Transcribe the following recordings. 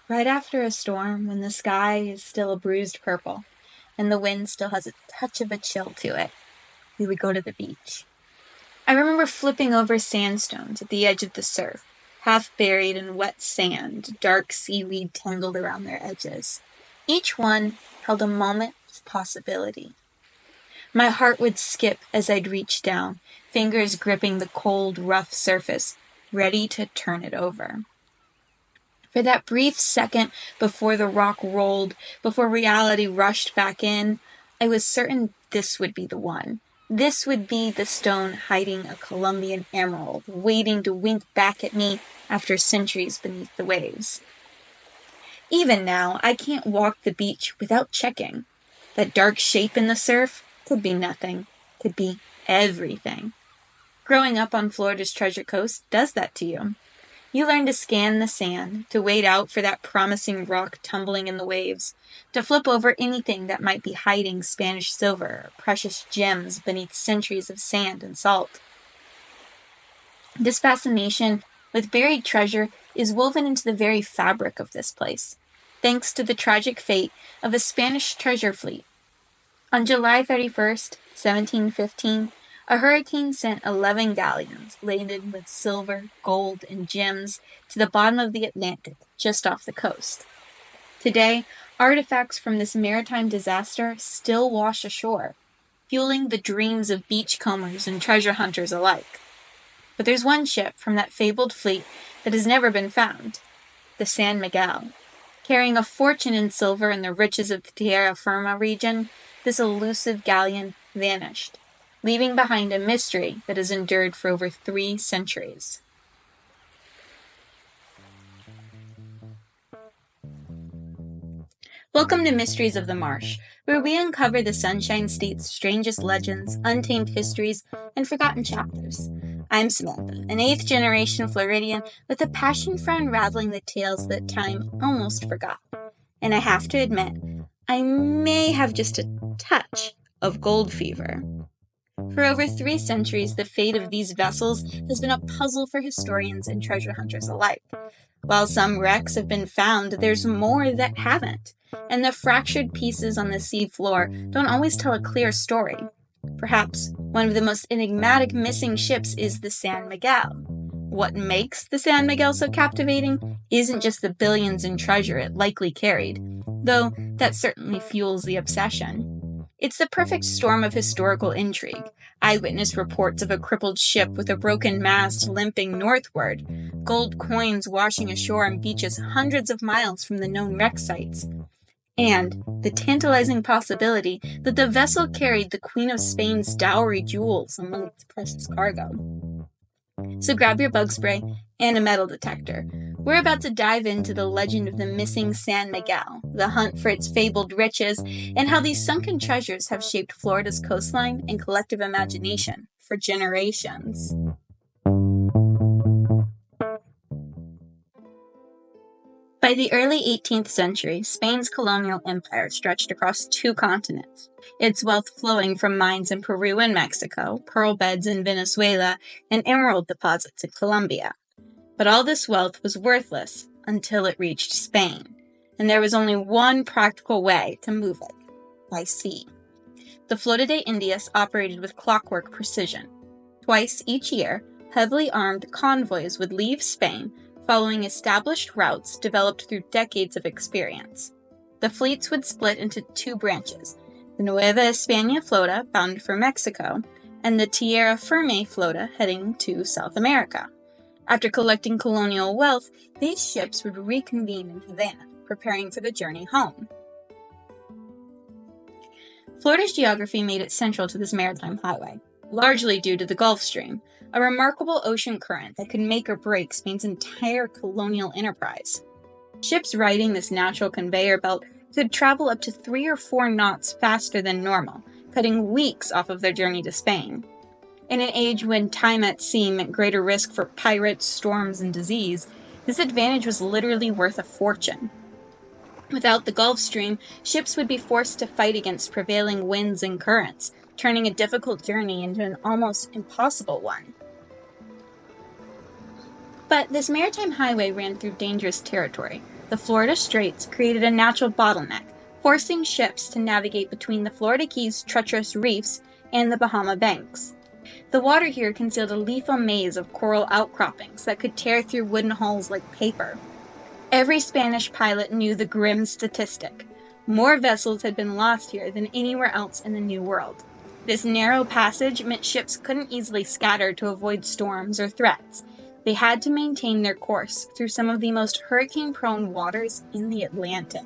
Right after a storm, when the sky is still a bruised purple, and the wind still has a touch of a chill to it, we would go to the beach. I remember flipping over sandstones at the edge of the surf, half buried in wet sand, dark seaweed tangled around their edges. Each one held a moment of possibility. My heart would skip as I'd reach down, fingers gripping the cold, rough surface, ready to turn it over. For that brief second before the rock rolled, before reality rushed back in, I was certain this would be the one. This would be the stone hiding a Colombian emerald, waiting to wink back at me after centuries beneath the waves. Even now, I can't walk the beach without checking. That dark shape in the surf could be nothing, could be everything. Growing up on Florida's Treasure Coast does that to you. You learn to scan the sand, to wait out for that promising rock tumbling in the waves, to flip over anything that might be hiding Spanish silver or precious gems beneath centuries of sand and salt. This fascination with buried treasure is woven into the very fabric of this place, thanks to the tragic fate of a Spanish treasure fleet. On July 31st, 1715, a hurricane sent 11 galleons laden with silver, gold, and gems to the bottom of the Atlantic, just off the coast. Today, artifacts from this maritime disaster still wash ashore, fueling the dreams of beachcombers and treasure hunters alike. But there's one ship from that fabled fleet that has never been found, the San Miguel. Carrying a fortune in silver and the riches of the Tierra Firma region, this elusive galleon vanished, leaving behind a mystery that has endured for over 3 centuries. Welcome to Mysteries of the Marsh, where we uncover the Sunshine State's strangest legends, untamed histories, and forgotten chapters. I'm Samantha, an 8th-generation Floridian with a passion for unraveling the tales that time almost forgot. And I have to admit, I may have just a touch of gold fever. For over 3 centuries, the fate of these vessels has been a puzzle for historians and treasure hunters alike. While some wrecks have been found, there's more that haven't, and the fractured pieces on the sea floor don't always tell a clear story. Perhaps one of the most enigmatic missing ships is the San Miguel. What makes the San Miguel so captivating isn't just the billions in treasure it likely carried, though that certainly fuels the obsession. It's the perfect storm of historical intrigue. Eyewitness reports of a crippled ship with a broken mast limping northward, gold coins washing ashore on beaches hundreds of miles from the known wreck sites, and the tantalizing possibility that the vessel carried the Queen of Spain's dowry jewels among its precious cargo. So grab your bug spray and a metal detector. We're about to dive into the legend of the missing San Miguel, the hunt for its fabled riches, and how these sunken treasures have shaped Florida's coastline and collective imagination for generations. By the early 18th century, Spain's colonial empire stretched across 2 continents, its wealth flowing from mines in Peru and Mexico, pearl beds in Venezuela, and emerald deposits in Colombia. But all this wealth was worthless until it reached Spain, and there was only one practical way to move it: by sea. The Flota de Indias operated with clockwork precision. Twice each year, heavily armed convoys would leave Spain, following established routes developed through decades of experience. The fleets would split into 2 branches: the Nueva España Flota, bound for Mexico, and the Tierra Firma Flota, heading to South America. After collecting colonial wealth, these ships would reconvene in Havana, preparing for the journey home. Florida's geography made it central to this maritime highway, largely due to the Gulf Stream, a remarkable ocean current that could make or break Spain's entire colonial enterprise. Ships riding this natural conveyor belt could travel up to 3 or 4 knots faster than normal, cutting weeks off of their journey to Spain. In an age when time at sea meant greater risk for pirates, storms, and disease, this advantage was literally worth a fortune. Without the Gulf Stream, ships would be forced to fight against prevailing winds and currents, turning a difficult journey into an almost impossible one. But this maritime highway ran through dangerous territory. The the Florida Straits created a natural bottleneck, forcing ships to navigate between the Florida Keys' treacherous reefs and the Bahama banks. The water here concealed a lethal maze of coral outcroppings that could tear through wooden hulls like paper. Every Spanish pilot knew the grim statistic. More vessels had been lost here than anywhere else in the New World. This narrow passage meant ships couldn't easily scatter to avoid storms or threats. They had to maintain their course through some of the most hurricane-prone waters in the Atlantic.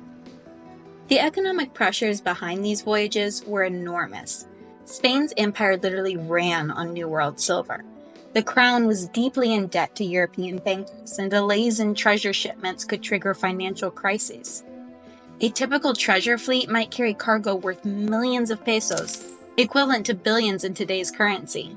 The economic pressures behind these voyages were enormous. Spain's empire literally ran on New World silver. The crown was deeply in debt to European bankers, and delays in treasure shipments could trigger financial crises. A typical treasure fleet might carry cargo worth millions of pesos, equivalent to billions in today's currency.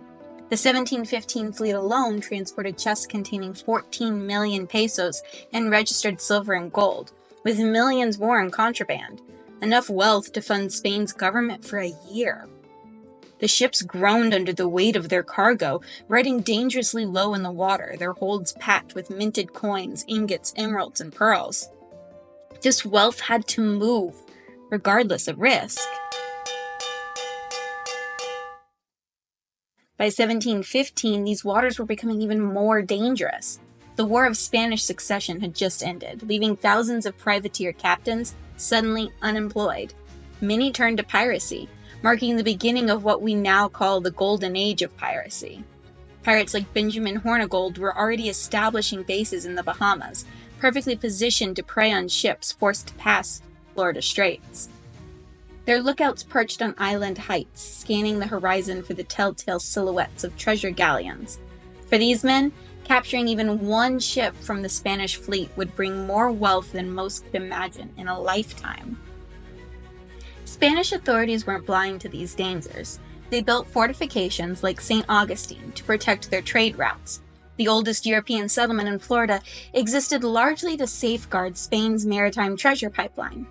The 1715 fleet alone transported chests containing 14 million pesos in registered silver and gold, with millions more in contraband, enough wealth to fund Spain's government for a year. The ships groaned under the weight of their cargo, riding dangerously low in the water, their holds packed with minted coins, ingots, emeralds, and pearls. This wealth had to move, regardless of risk. By 1715, these waters were becoming even more dangerous. The War of Spanish Succession had just ended, leaving thousands of privateer captains suddenly unemployed. Many turned to piracy, marking the beginning of what we now call the Golden Age of piracy. Pirates like Benjamin Hornigold were already establishing bases in the Bahamas, perfectly positioned to prey on ships forced to pass Florida Straits. Their lookouts perched on island heights, scanning the horizon for the telltale silhouettes of treasure galleons. For these men, capturing even one ship from the Spanish fleet would bring more wealth than most could imagine in a lifetime. Spanish authorities weren't blind to these dangers. They built fortifications like St. Augustine to protect their trade routes. The oldest European settlement in Florida existed largely to safeguard Spain's maritime treasure pipeline.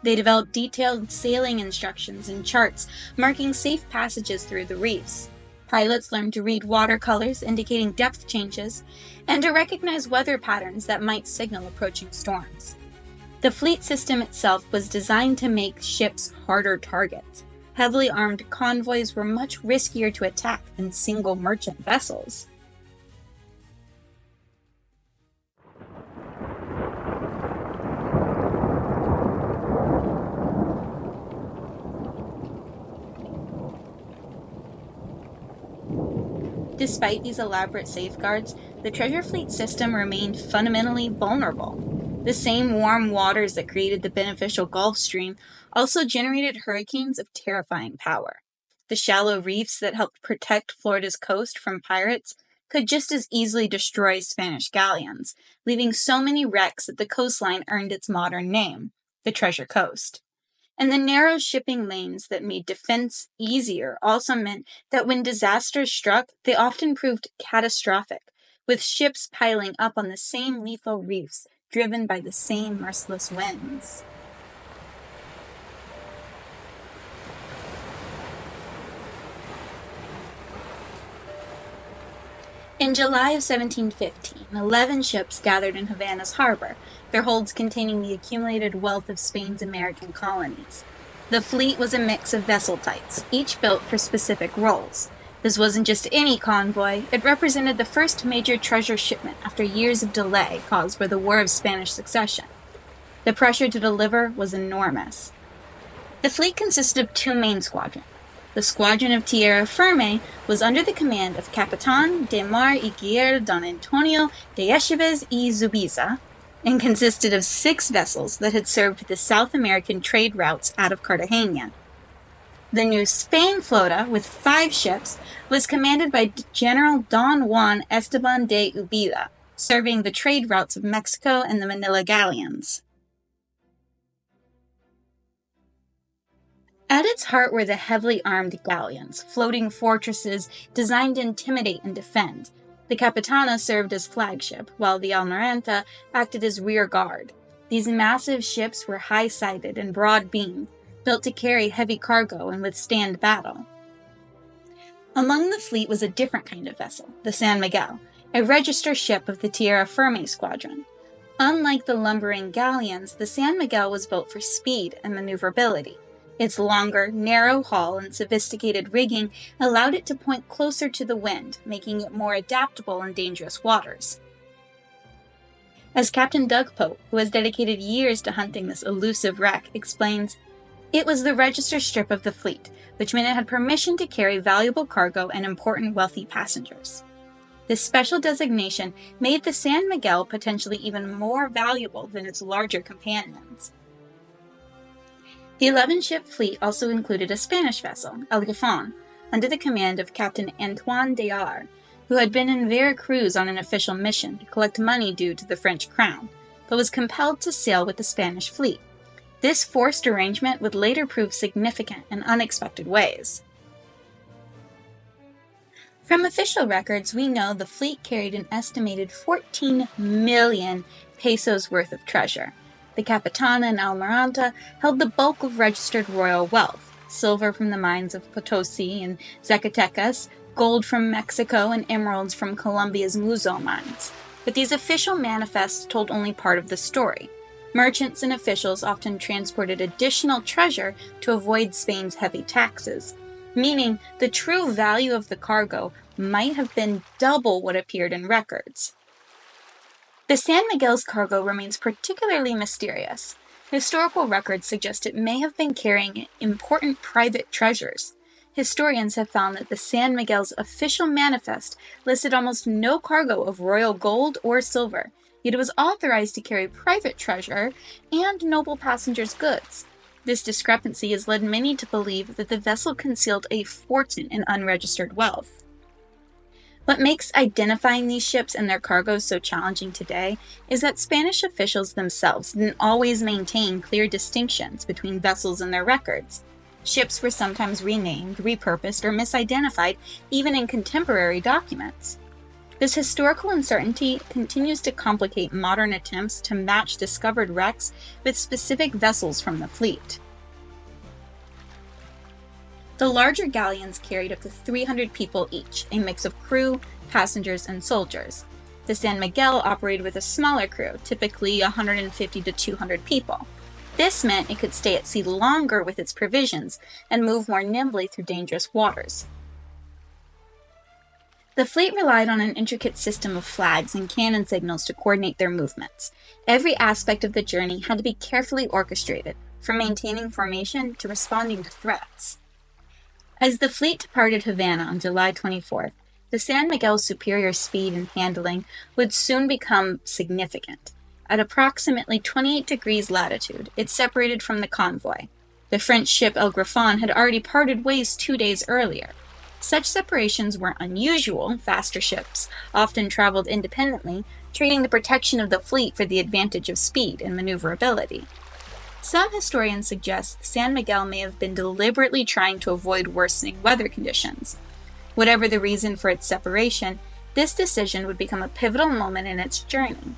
They developed detailed sailing instructions and charts marking safe passages through the reefs. Pilots learned to read watercolors indicating depth changes and to recognize weather patterns that might signal approaching storms. The fleet system itself was designed to make ships harder targets. Heavily armed convoys were much riskier to attack than single merchant vessels. Despite these elaborate safeguards, the treasure fleet system remained fundamentally vulnerable. The same warm waters that created the beneficial Gulf Stream also generated hurricanes of terrifying power. The shallow reefs that helped protect Florida's coast from pirates could just as easily destroy Spanish galleons, leaving so many wrecks that the coastline earned its modern name, the Treasure Coast. And the narrow shipping lanes that made defense easier also meant that when disasters struck, they often proved catastrophic, with ships piling up on the same lethal reefs, driven by the same merciless winds. In July of 1715, 11 ships gathered in Havana's harbor, their holds containing the accumulated wealth of Spain's American colonies. The fleet was a mix of vessel types, each built for specific roles. This wasn't just any convoy, it represented the first major treasure shipment after years of delay caused by the War of Spanish Succession. The pressure to deliver was enormous. The fleet consisted of two main squadrons. The squadron of Tierra Firme was under the command of Capitán de Mar y Guerra Don Antonio de Echeves y Zubiza, and consisted of 6 vessels that had served the South American trade routes out of Cartagena. The New Spain flota, with 5 ships, was commanded by General Don Juan Esteban de Ubeda, serving the trade routes of Mexico and the Manila galleons. At its heart were the heavily armed galleons, floating fortresses designed to intimidate and defend. The Capitana served as flagship, while the Almiranta acted as rear guard. These massive ships were high-sided and broad-beamed, built to carry heavy cargo and withstand battle. Among the fleet was a different kind of vessel, the San Miguel, a register ship of the Tierra Firme squadron. Unlike the lumbering galleons, the San Miguel was built for speed and maneuverability. Its longer, narrow hull and sophisticated rigging allowed it to point closer to the wind, making it more adaptable in dangerous waters. As Captain Doug Pope, who has dedicated years to hunting this elusive wreck, explains, "It was the register strip of the fleet, which meant it had permission to carry valuable cargo and important wealthy passengers. This special designation made the San Miguel potentially even more valuable than its larger companions." The 11-ship fleet also included a Spanish vessel, El Grifon, under the command of Captain Antoine Dayard, who had been in Veracruz on an official mission to collect money due to the French crown, but was compelled to sail with the Spanish fleet. This forced arrangement would later prove significant in unexpected ways. From official records, we know the fleet carried an estimated 14 million pesos worth of treasure. The Capitana and Almiranta held the bulk of registered royal wealth: silver from the mines of Potosi and Zacatecas, gold from Mexico, and emeralds from Colombia's Muzo mines. But these official manifests told only part of the story. Merchants and officials often transported additional treasure to avoid Spain's heavy taxes, meaning the true value of the cargo might have been double what appeared in records. The San Miguel's cargo remains particularly mysterious. Historical records suggest it may have been carrying important private treasures. Historians have found that the San Miguel's official manifest listed almost no cargo of royal gold or silver, yet it was authorized to carry private treasure and noble passengers' goods. This discrepancy has led many to believe that the vessel concealed a fortune in unregistered wealth. What makes identifying these ships and their cargoes so challenging today is that Spanish officials themselves didn't always maintain clear distinctions between vessels and their records. Ships were sometimes renamed, repurposed, or misidentified, even in contemporary documents. This historical uncertainty continues to complicate modern attempts to match discovered wrecks with specific vessels from the fleet. The larger galleons carried up to 300 people each, a mix of crew, passengers, and soldiers. The San Miguel operated with a smaller crew, typically 150 to 200 people. This meant it could stay at sea longer with its provisions and move more nimbly through dangerous waters. The fleet relied on an intricate system of flags and cannon signals to coordinate their movements. Every aspect of the journey had to be carefully orchestrated, from maintaining formation to responding to threats. As the fleet departed Havana on July 24th, the San Miguel's superior speed and handling would soon become significant. At approximately 28 degrees latitude, it separated from the convoy. The French ship El Grifon had already parted ways 2 days earlier. Such separations were unusual. Faster ships often traveled independently, trading the protection of the fleet for the advantage of speed and maneuverability. Some historians suggest the San Miguel may have been deliberately trying to avoid worsening weather conditions. Whatever the reason for its separation, this decision would become a pivotal moment in its journey.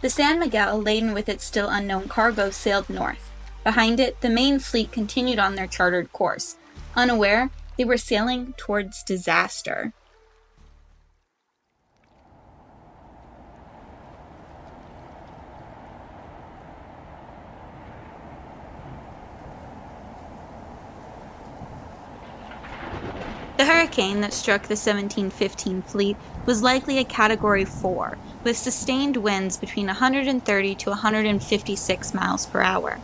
The San Miguel, laden with its still unknown cargo, sailed north. Behind it, the main fleet continued on their chartered course. Unaware, they were sailing towards disaster. The hurricane that struck the 1715 fleet was likely a Category 4, with sustained winds between 130 to 156 miles per hour.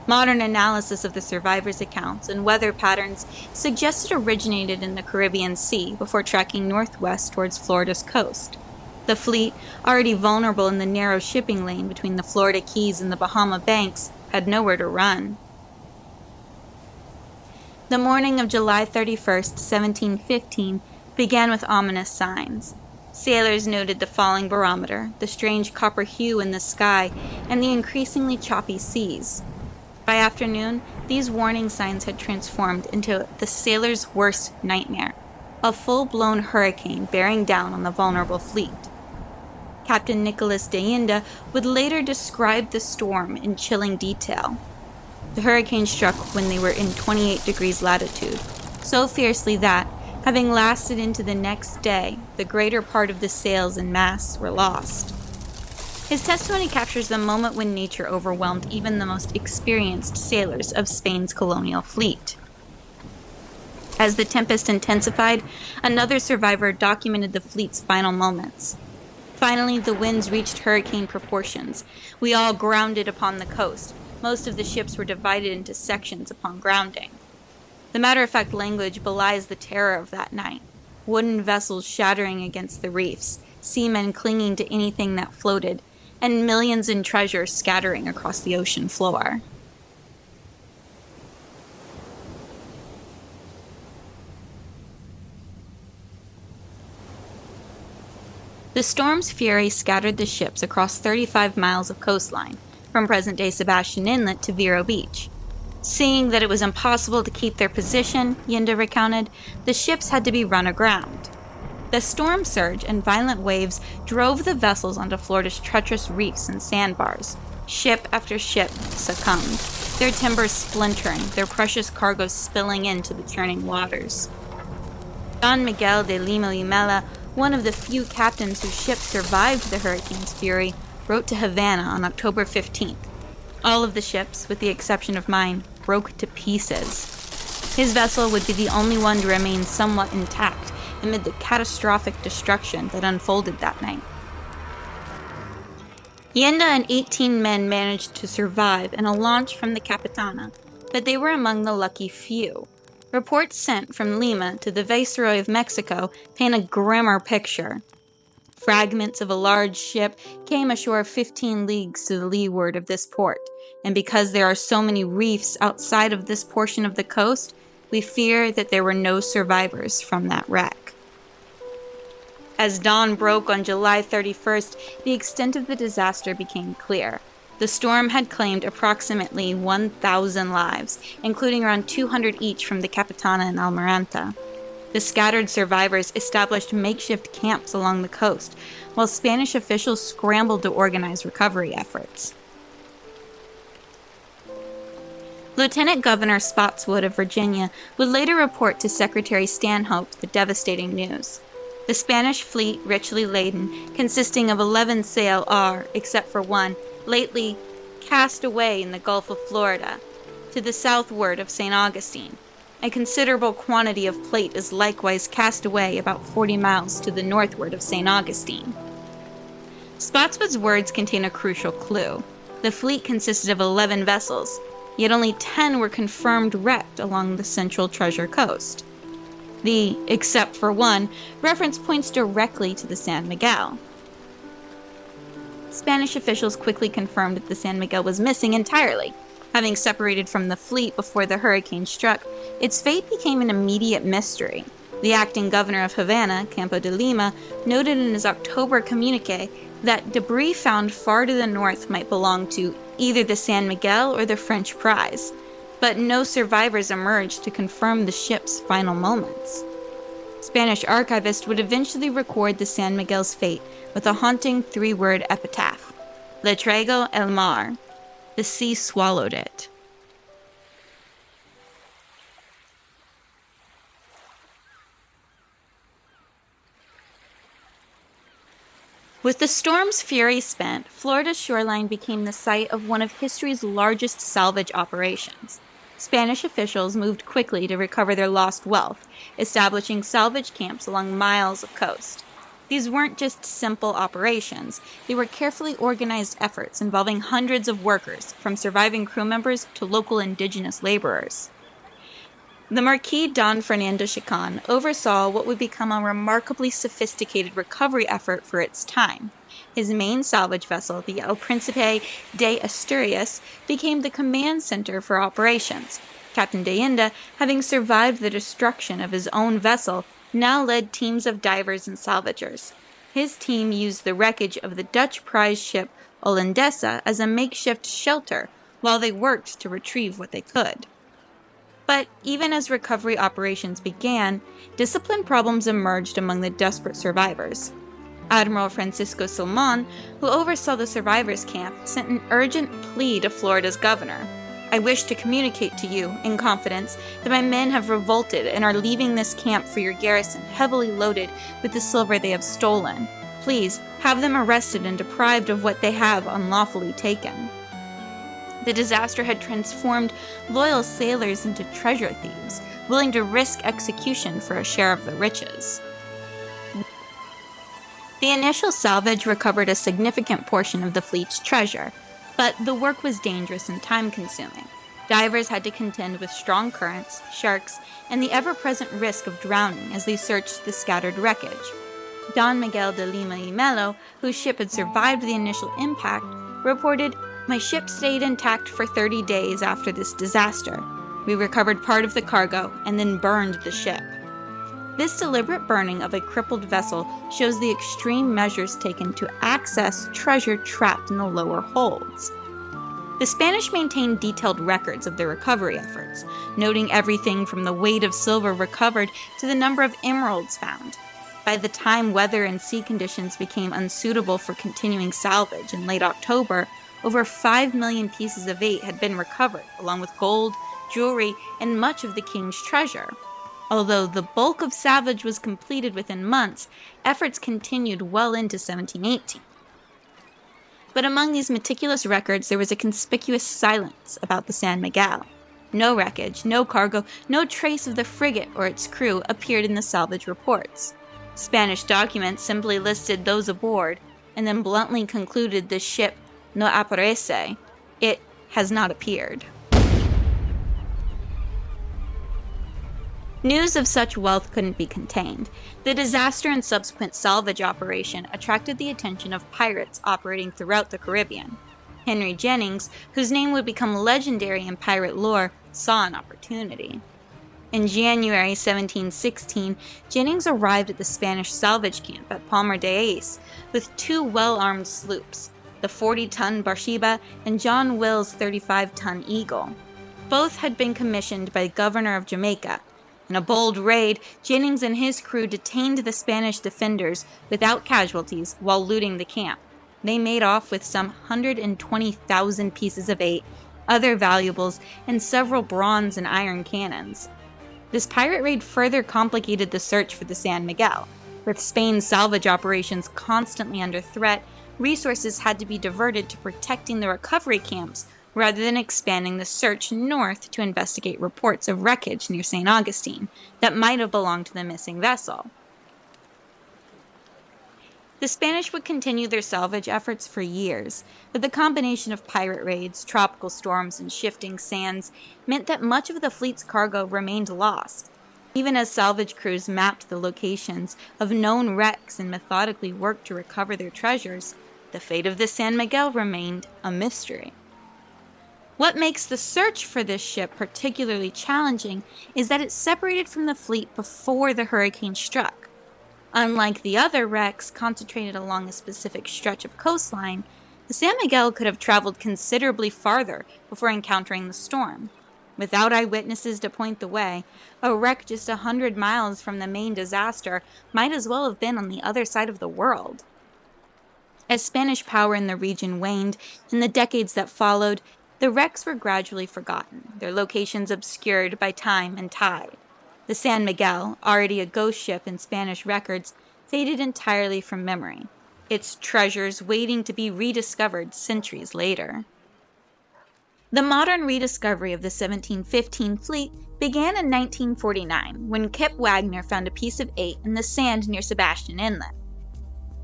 Modern analysis of the survivors' accounts and weather patterns suggests it originated in the Caribbean Sea before tracking northwest towards Florida's coast. The fleet, already vulnerable in the narrow shipping lane between the Florida Keys and the Bahama Banks, had nowhere to run. The morning of July 31st, 1715, began with ominous signs. Sailors noted the falling barometer, the strange copper hue in the sky, and the increasingly choppy seas. By afternoon, these warning signs had transformed into the sailors' worst nightmare, a full-blown hurricane bearing down on the vulnerable fleet. Captain Nicholas de Inda would later describe the storm in chilling detail. The hurricane struck when they were in 28 degrees latitude, so fiercely that, having lasted into the next day, the greater part of the sails and masts were lost. His testimony captures the moment when nature overwhelmed even the most experienced sailors of Spain's colonial fleet. As the tempest intensified, another survivor documented the fleet's final moments. Finally, the winds reached hurricane proportions. We all grounded upon the coast. Most of the ships were divided into sections upon grounding. The matter-of-fact language belies the terror of that night. Wooden vessels shattering against the reefs, seamen clinging to anything that floated, and millions in treasure scattering across the ocean floor. The storm's fury scattered the ships across 35 miles of coastline, from present-day Sebastian Inlet to Vero Beach. Seeing that it was impossible to keep their position, Yinda recounted, the ships had to be run aground. The storm surge and violent waves drove the vessels onto Florida's treacherous reefs and sandbars. Ship after ship succumbed, their timbers splintering, their precious cargoes spilling into the churning waters. San Miguel de Lima y Mela, one of the few captains whose ship survived the hurricane's fury, wrote to Havana on October 15th. All of the ships, with the exception of mine, broke to pieces. His vessel would be the only one to remain somewhat intact amid the catastrophic destruction that unfolded that night. Yenda and 18 men managed to survive in a launch from the Capitana, but they were among the lucky few. Reports sent from Lima to the Viceroy of Mexico paint a grimmer picture. Fragments of a large ship came ashore 15 leagues to the leeward of this port, and because there are so many reefs outside of this portion of the coast, we fear that there were no survivors from that wreck. As dawn broke on July 31st, the extent of the disaster became clear. The storm had claimed approximately 1,000 lives, including around 200 each from the Capitana and Almiranta. The scattered survivors established makeshift camps along the coast, while Spanish officials scrambled to organize recovery efforts. Lieutenant Governor Spotswood of Virginia would later report to Secretary Stanhope the devastating news. The Spanish fleet, richly laden, consisting of 11 sail, are, except for one, lately cast away in the Gulf of Florida, to the southward of St. Augustine. A considerable quantity of plate is likewise cast away about 40 miles to the northward of St. Augustine. Spotswood's words contain a crucial clue. The fleet consisted of 11 vessels, yet only 10 were confirmed wrecked along the central Treasure Coast. The "except for one" reference points directly to the San Miguel. Spanish officials quickly confirmed that the San Miguel was missing entirely. Having separated from the fleet before the hurricane struck, its fate became an immediate mystery. The acting governor of Havana, Campo de Lima, noted in his October communique that debris found far to the north might belong to either the San Miguel or the French prize, but no survivors emerged to confirm the ship's final moments. Spanish archivists would eventually record the San Miguel's fate with a haunting 3-word epitaph: Le traigo el mar. The sea swallowed it. With the storm's fury spent, Florida's shoreline became the site of one of history's largest salvage operations. Spanish officials moved quickly to recover their lost wealth, establishing salvage camps along miles of coast. These weren't just simple operations, they were carefully organized efforts involving hundreds of workers, from surviving crew members to local indigenous laborers. The Marquis Don Fernando Chacon oversaw what would become a remarkably sophisticated recovery effort for its time. His main salvage vessel, the El Príncipe de Asturias, became the command center for operations. Captain de Inda, having survived the destruction of his own vessel, now led teams of divers and salvagers. His team used the wreckage of the Dutch prize ship Hollandesa as a makeshift shelter while they worked to retrieve what they could. But even as recovery operations began, discipline problems emerged among the desperate survivors. Admiral Francisco Salmon, who oversaw the survivors' camp, sent an urgent plea to Florida's governor. "I wish to communicate to you, in confidence, that my men have revolted and are leaving this camp for your garrison heavily loaded with the silver they have stolen. please, have them arrested and deprived of what they have unlawfully taken. The disaster had transformed loyal sailors into treasure thieves, willing to risk execution for a share of the riches. The initial salvage recovered a significant portion of the fleet's treasure, but the work was dangerous and time-consuming. Divers had to contend with strong currents, sharks, and the ever-present risk of drowning as they searched the scattered wreckage. Don Miguel de Lima y Melo, whose ship had survived the initial impact, reported, "My ship stayed intact for 30 days after this disaster. We recovered part of the cargo and then burned the ship." This deliberate burning of a crippled vessel shows the extreme measures taken to access treasure trapped in the lower holds. The Spanish maintained detailed records of their recovery efforts, noting everything from the weight of silver recovered to the number of emeralds found. By the time weather and sea conditions became unsuitable for continuing salvage in late October, over 5 million pieces of eight had been recovered, along with gold, jewelry, and much of the king's treasure. Although the bulk of salvage was completed within months, efforts continued well into 1718. But among these meticulous records, there was a conspicuous silence about the San Miguel. No wreckage, no cargo, no trace of the frigate or its crew appeared in the salvage reports. Spanish documents simply listed those aboard, and then bluntly concluded the ship no aparece. It has not appeared. News of such wealth couldn't be contained. The disaster and subsequent salvage operation attracted the attention of pirates operating throughout the Caribbean. Henry Jennings, whose name would become legendary in pirate lore, saw an opportunity. In January 1716, Jennings arrived at the Spanish salvage camp at Palma de Ace with 2 well-armed sloops, the 40-ton Barshiba and John Will's 35-ton Eagle. Both had been commissioned by the governor of Jamaica. In a bold raid, Jennings and his crew detained the Spanish defenders without casualties while looting the camp. They made off with some 120,000 pieces of eight, other valuables, and several bronze and iron cannons. This pirate raid further complicated the search for the San Miguel. With Spain's salvage operations constantly under threat, resources had to be diverted to protecting the recovery camps rather than expanding the search north to investigate reports of wreckage near St. Augustine that might have belonged to the missing vessel. The Spanish would continue their salvage efforts for years, but the combination of pirate raids, tropical storms, and shifting sands meant that much of the fleet's cargo remained lost. Even as salvage crews mapped the locations of known wrecks and methodically worked to recover their treasures, the fate of the San Miguel remained a mystery. What makes the search for this ship particularly challenging is that it separated from the fleet before the hurricane struck. Unlike the other wrecks concentrated along a specific stretch of coastline, the San Miguel could have traveled considerably farther before encountering the storm. Without eyewitnesses to point the way, a wreck just 100 miles from the main disaster might as well have been on the other side of the world. As Spanish power in the region waned in the decades that followed, the wrecks were gradually forgotten, their locations obscured by time and tide. The San Miguel, already a ghost ship in Spanish records, faded entirely from memory, its treasures waiting to be rediscovered centuries later. The modern rediscovery of the 1715 fleet began in 1949, when Kip Wagner found a piece of eight in the sand near Sebastian Inlet.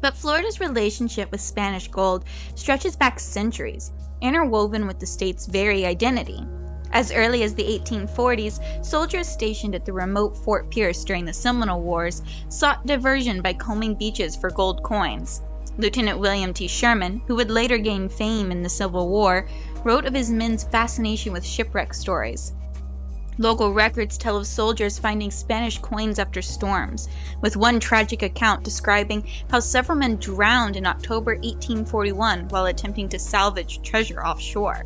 But Florida's relationship with Spanish gold stretches back centuries, interwoven with the state's very identity. As early as the 1840s, soldiers stationed at the remote Fort Pierce during the Seminole Wars sought diversion by combing beaches for gold coins. Lieutenant William T. Sherman, who would later gain fame in the Civil War, wrote of his men's fascination with shipwreck stories. Local records tell of soldiers finding Spanish coins after storms, with one tragic account describing how several men drowned in October 1841 while attempting to salvage treasure offshore.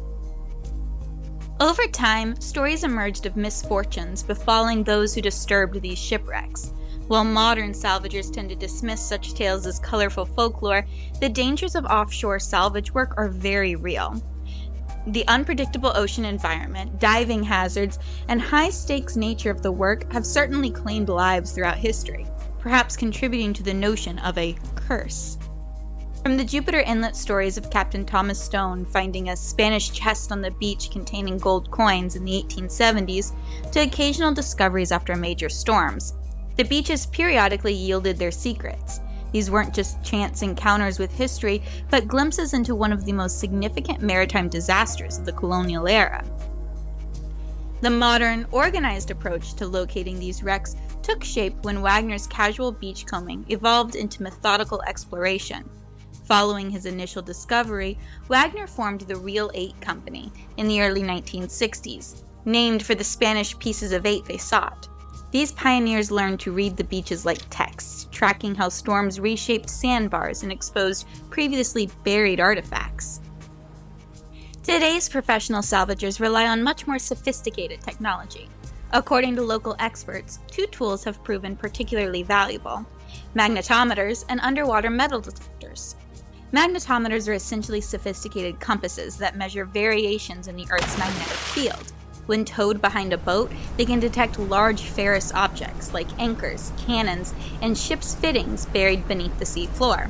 Over time, stories emerged of misfortunes befalling those who disturbed these shipwrecks. While modern salvagers tend to dismiss such tales as colorful folklore, the dangers of offshore salvage work are very real. The unpredictable ocean environment, diving hazards, and high-stakes nature of the work have certainly claimed lives throughout history, perhaps contributing to the notion of a curse. From the Jupiter Inlet stories of Captain Thomas Stone finding a Spanish chest on the beach containing gold coins in the 1870s, to occasional discoveries after major storms, the beaches periodically yielded their secrets. These weren't just chance encounters with history, but glimpses into one of the most significant maritime disasters of the colonial era. The modern, organized approach to locating these wrecks took shape when Wagner's casual beachcombing evolved into methodical exploration. Following his initial discovery, Wagner formed the Reel 8 Company in the early 1960s, named for the Spanish pieces of eight they sought. These pioneers learned to read the beaches like texts, tracking how storms reshaped sandbars and exposed previously buried artifacts. Today's professional salvagers rely on much more sophisticated technology. According to local experts, two tools have proven particularly valuable: magnetometers and underwater metal detectors. Magnetometers are essentially sophisticated compasses that measure variations in the Earth's magnetic field. When towed behind a boat, they can detect large ferrous objects like anchors, cannons, and ship's fittings buried beneath the sea floor.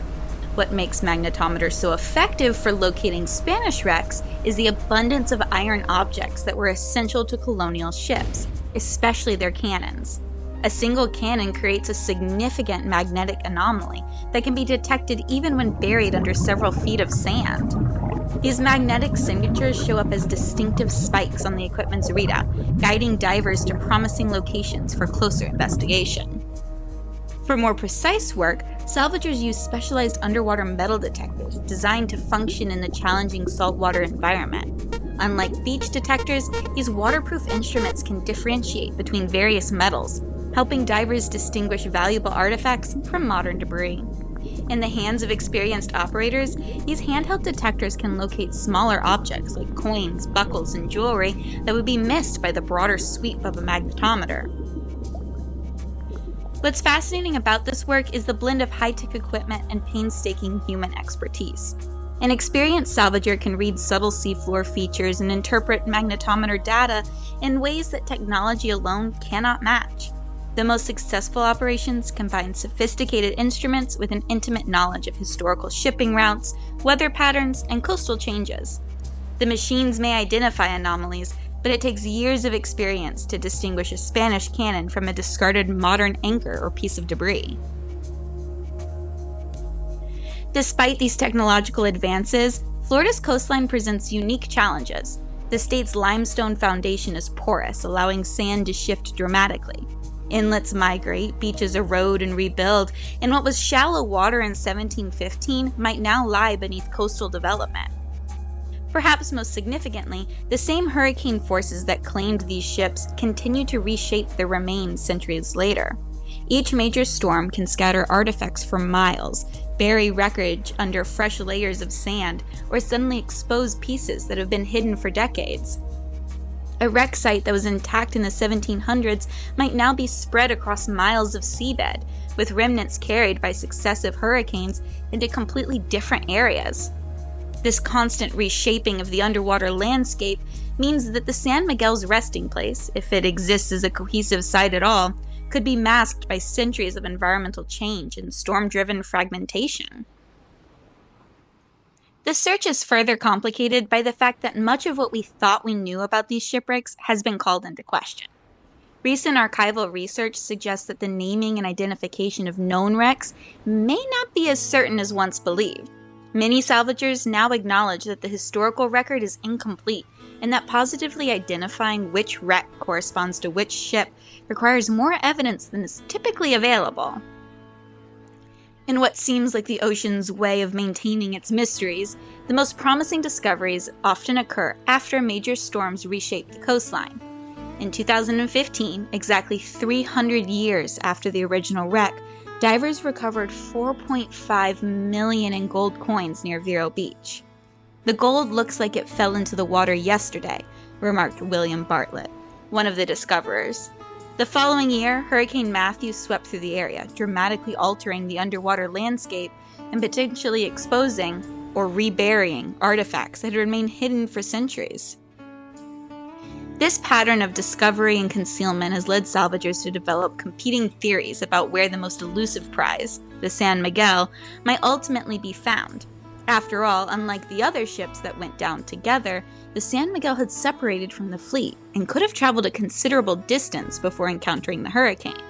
What makes magnetometers so effective for locating Spanish wrecks is the abundance of iron objects that were essential to colonial ships, especially their cannons. A single cannon creates a significant magnetic anomaly that can be detected even when buried under several feet of sand. These magnetic signatures show up as distinctive spikes on the equipment's readout, guiding divers to promising locations for closer investigation. For more precise work, salvagers use specialized underwater metal detectors designed to function in the challenging saltwater environment. Unlike beach detectors, these waterproof instruments can differentiate between various metals, helping divers distinguish valuable artifacts from modern debris. In the hands of experienced operators, these handheld detectors can locate smaller objects like coins, buckles, and jewelry that would be missed by the broader sweep of a magnetometer. What's fascinating about this work is the blend of high-tech equipment and painstaking human expertise. An experienced salvager can read subtle seafloor features and interpret magnetometer data in ways that technology alone cannot match. The most successful operations combine sophisticated instruments with an intimate knowledge of historical shipping routes, weather patterns, and coastal changes. The machines may identify anomalies, but it takes years of experience to distinguish a Spanish cannon from a discarded modern anchor or piece of debris. Despite these technological advances, Florida's coastline presents unique challenges. The state's limestone foundation is porous, allowing sand to shift dramatically. Inlets migrate, beaches erode and rebuild, and what was shallow water in 1715 might now lie beneath coastal development. Perhaps most significantly, the same hurricane forces that claimed these ships continue to reshape their remains centuries later. Each major storm can scatter artifacts for miles, bury wreckage under fresh layers of sand, or suddenly expose pieces that have been hidden for decades. A wreck site that was intact in the 1700s might now be spread across miles of seabed, with remnants carried by successive hurricanes into completely different areas. This constant reshaping of the underwater landscape means that the San Miguel's resting place, if it exists as a cohesive site at all, could be masked by centuries of environmental change and storm-driven fragmentation. The search is further complicated by the fact that much of what we thought we knew about these shipwrecks has been called into question. Recent archival research suggests that the naming and identification of known wrecks may not be as certain as once believed. Many salvagers now acknowledge that the historical record is incomplete, and that positively identifying which wreck corresponds to which ship requires more evidence than is typically available. In what seems like the ocean's way of maintaining its mysteries, the most promising discoveries often occur after major storms reshape the coastline. In 2015, exactly 300 years after the original wreck, divers recovered 4.5 million in gold coins near Vero Beach. "The gold looks like it fell into the water yesterday," remarked William Bartlett, one of the discoverers. The following year, Hurricane Matthew swept through the area, dramatically altering the underwater landscape and potentially exposing or reburying artifacts that had remained hidden for centuries. This pattern of discovery and concealment has led salvagers to develop competing theories about where the most elusive prize, the San Miguel, might ultimately be found. After all, unlike the other ships that went down together, the San Miguel had separated from the fleet and could have traveled a considerable distance before encountering the hurricane.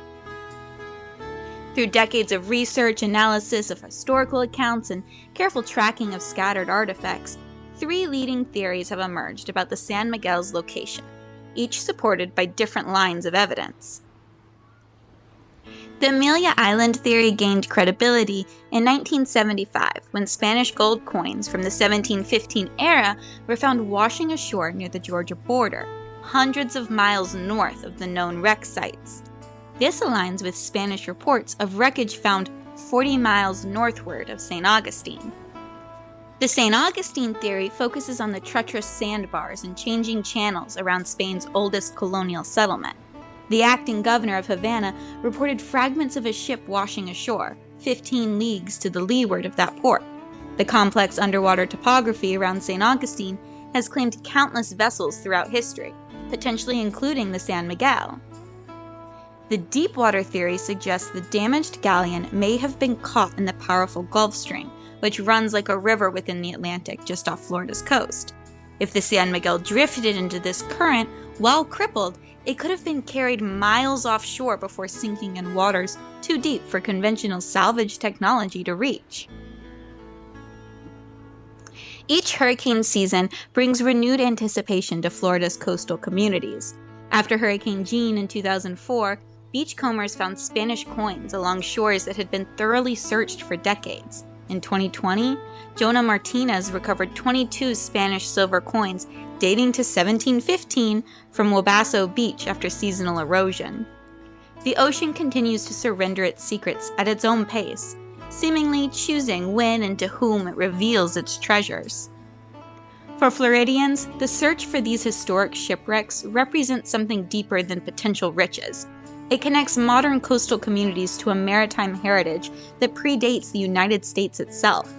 Through decades of research, analysis of historical accounts, and careful tracking of scattered artifacts, 3 leading theories have emerged about the San Miguel's location, each supported by different lines of evidence. The Amelia Island theory gained credibility in 1975 when Spanish gold coins from the 1715 era were found washing ashore near the Georgia border, hundreds of miles north of the known wreck sites. This aligns with Spanish reports of wreckage found 40 miles northward of St. Augustine. The St. Augustine theory focuses on the treacherous sandbars and changing channels around Spain's oldest colonial settlement. The acting governor of Havana reported fragments of a ship washing ashore, 15 leagues to the leeward of that port. The complex underwater topography around St. Augustine has claimed countless vessels throughout history, potentially including the San Miguel. The deepwater theory suggests the damaged galleon may have been caught in the powerful Gulf Stream, which runs like a river within the Atlantic just off Florida's coast. If the San Miguel drifted into this current, while crippled, it could have been carried miles offshore before sinking in waters too deep for conventional salvage technology to reach. Each hurricane season brings renewed anticipation to Florida's coastal communities. After Hurricane Jeanne in 2004, beachcombers found Spanish coins along shores that had been thoroughly searched for decades. In 2020, Jonah Martinez recovered 22 Spanish silver coins dating to 1715 from Wabasso Beach after seasonal erosion. The ocean continues to surrender its secrets at its own pace, seemingly choosing when and to whom it reveals its treasures. For Floridians, the search for these historic shipwrecks represents something deeper than potential riches. It connects modern coastal communities to a maritime heritage that predates the United States itself.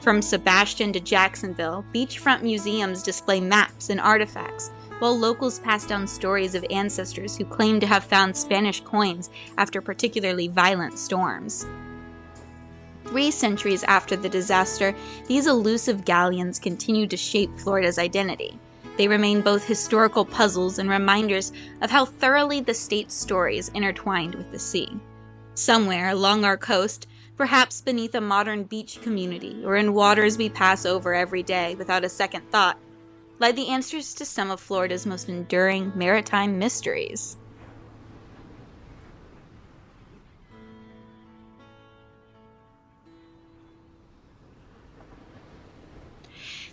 From Sebastian to Jacksonville, beachfront museums display maps and artifacts, while locals pass down stories of ancestors who claim to have found Spanish coins after particularly violent storms. 3 centuries after the disaster, these elusive galleons continue to shape Florida's identity. They remain both historical puzzles and reminders of how thoroughly the state's stories intertwined with the sea. Somewhere along our coast, perhaps beneath a modern beach community or in waters we pass over every day without a second thought, lie the answers to some of Florida's most enduring maritime mysteries.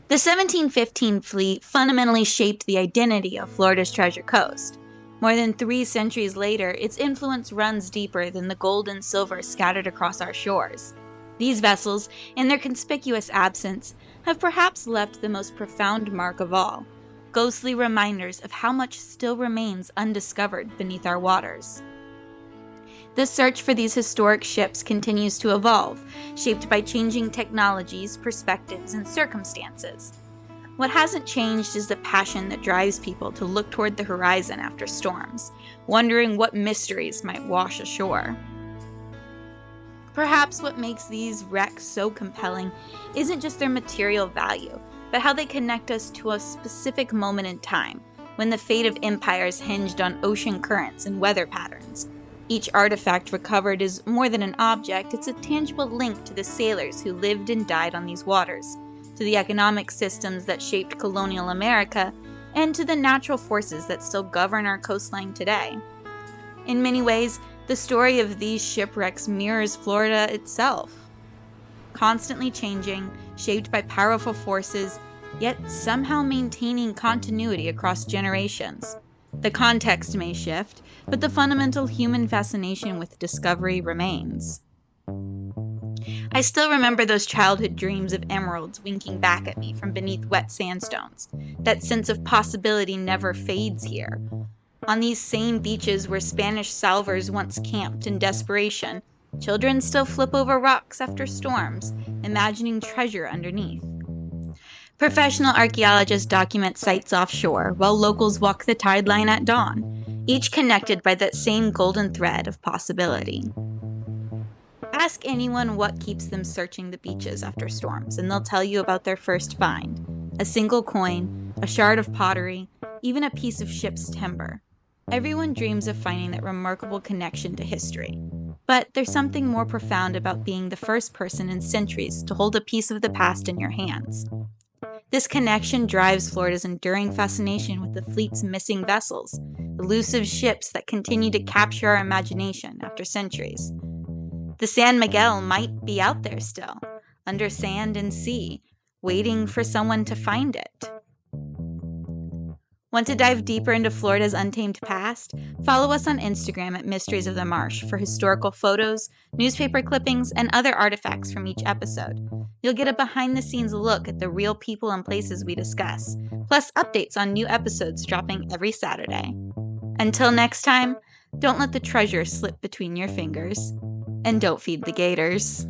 The 1715 fleet fundamentally shaped the identity of Florida's Treasure Coast. More than 3 centuries later, its influence runs deeper than the gold and silver scattered across our shores. These vessels, in their conspicuous absence, have perhaps left the most profound mark of all, ghostly reminders of how much still remains undiscovered beneath our waters. The search for these historic ships continues to evolve, shaped by changing technologies, perspectives, and circumstances. What hasn't changed is the passion that drives people to look toward the horizon after storms, wondering what mysteries might wash ashore. Perhaps what makes these wrecks so compelling isn't just their material value, but how they connect us to a specific moment in time, when the fate of empires hinged on ocean currents and weather patterns. Each artifact recovered is more than an object, it's a tangible link to the sailors who lived and died on these waters, to the economic systems that shaped colonial America, and to the natural forces that still govern our coastline today. In many ways, the story of these shipwrecks mirrors Florida itself. Constantly changing, shaped by powerful forces, yet somehow maintaining continuity across generations. The context may shift, but the fundamental human fascination with discovery remains. I still remember those childhood dreams of emeralds winking back at me from beneath wet sandstones. That sense of possibility never fades here. On these same beaches where Spanish salvors once camped in desperation, children still flip over rocks after storms, imagining treasure underneath. Professional archaeologists document sites offshore, while locals walk the tide line at dawn, each connected by that same golden thread of possibility. Ask anyone what keeps them searching the beaches after storms, and they'll tell you about their first find: a single coin, a shard of pottery, even a piece of ship's timber. Everyone dreams of finding that remarkable connection to history. But there's something more profound about being the first person in centuries to hold a piece of the past in your hands. This connection drives Florida's enduring fascination with the fleet's missing vessels, elusive ships that continue to capture our imagination after centuries. The San Miguel might be out there still, under sand and sea, waiting for someone to find it. Want to dive deeper into Florida's untamed past? Follow us on Instagram at Mysteries of the Marsh for historical photos, newspaper clippings, and other artifacts from each episode. You'll get a behind-the-scenes look at the real people and places we discuss, plus updates on new episodes dropping every Saturday. Until next time, don't let the treasure slip between your fingers, and don't feed the gators.